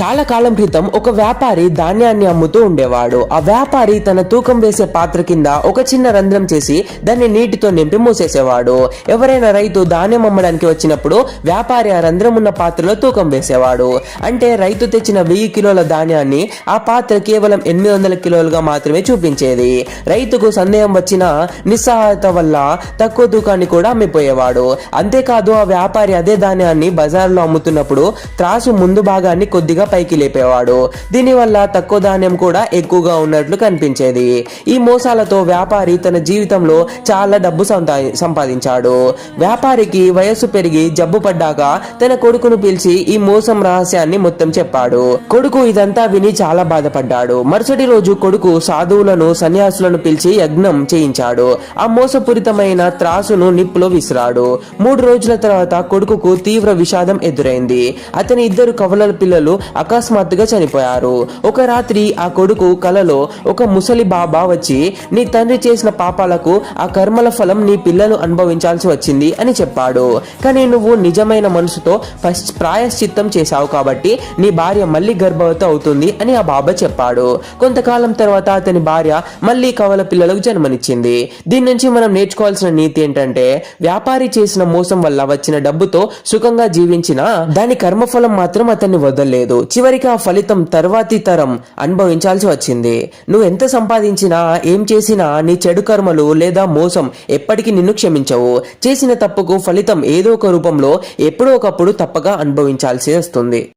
చాలా కాలం క్రితం ఒక వ్యాపారి ధాన్యాన్ని అమ్ముతూ ఉండేవాడు. ఆ వ్యాపారి తన తూకం వేసే పాత్ర కింద ఒక చిన్న రంధ్రం చేసి దాన్ని నీటితో నింపి మూసేసేవాడు. ఎవరైనా రైతు ధాన్యం అమ్మడానికి వచ్చినప్పుడు వ్యాపారి ఆ రంధ్రం ఉన్న పాత్రలో తూకం వేసేవాడు. అంటే రైతు తెచ్చిన 1000 కిలోల ధాన్యాన్ని ఆ పాత్ర కేవలం 800 కిలోలుగా మాత్రమే చూపించేది. రైతుకు సందేహం వచ్చినా నిస్సహాయత వల్ల తక్కువ తూకాన్ని కూడా అమ్మిపోయేవాడు. అంతేకాదు ఆ వ్యాపారి అదే ధాన్యాన్ని బజార్లో అమ్ముతున్నప్పుడు త్రాసు ముందు భాగాన్ని కొద్దిగా పైకి లేపేవాడు. దీనివల్ల తక్కువ ధాన్యం కూడా ఎక్కువగా ఉన్నట్లు కనిపించేది. ఈ మోసాలతో వ్యాపారి తన జీవితంలో చాలా డబ్బు సంపాదించాడు. వ్యాపారికి వయస్సు పెరిగి జబ్బు పడ్డాక తన కొడుకును పిలిచి ఈ మోసం రహస్యాన్ని మొత్తం చెప్పాడు. కొడుకు ఇదంతా విని చాలా బాధపడ్డాడు. మరుసటి రోజు కొడుకు సాధువులను సన్యాసులను పిలిచి యజ్ఞం చేయించాడు. ఆ మోసపూరితమైన త్రాసును నిప్పులో విసిరాడు. 3 రోజుల తర్వాత కొడుకుకు తీవ్ర విషాదం ఎదురైంది. అతని 2 కవలల పిల్లలు అకస్మాత్తుగా చనిపోయారు. ఒక రాత్రి ఆ కొడుకు కలలో ఒక ముసలి బాబా వచ్చి నీ తండ్రి చేసిన పాపాలకు ఆ కర్మల ఫలం నీ పిల్లలు అనుభవించాల్సి వచ్చింది అని చెప్పాడు. కానీ నువ్వు నిజమైన మనసుతో ప్రాయశ్చిత్తం చేశావు కాబట్టి నీ భార్య మళ్ళీ గర్భవతి అవుతుంది అని ఆ బాబా చెప్పాడు. కొంతకాలం తర్వాత అతని భార్య మళ్ళీ కవల పిల్లలకు జన్మనిచ్చింది. దీని నుంచి మనం నేర్చుకోవాల్సిన నీతి ఏంటంటే వ్యాపారి చేసిన మోసం వల్ల వచ్చిన డబ్బుతో సుఖంగా జీవించిన దాని కర్మఫలం మాత్రం అతన్ని వదలలేదు. చివరికి ఆ ఫలితం తర్వాతి తరం అనుభవించాల్సి వచ్చింది. నువ్వు ఎంత సంపాదించినా ఏం చేసినా నీ చెడు కర్మలు లేదా మోసం ఎప్పటికీ నిన్ను క్షమించవు. చేసిన తప్పుకు ఫలితం ఏదో ఒక రూపంలో ఎప్పుడో ఒకప్పుడు తప్పగా అనుభవించాల్సి వస్తుంది.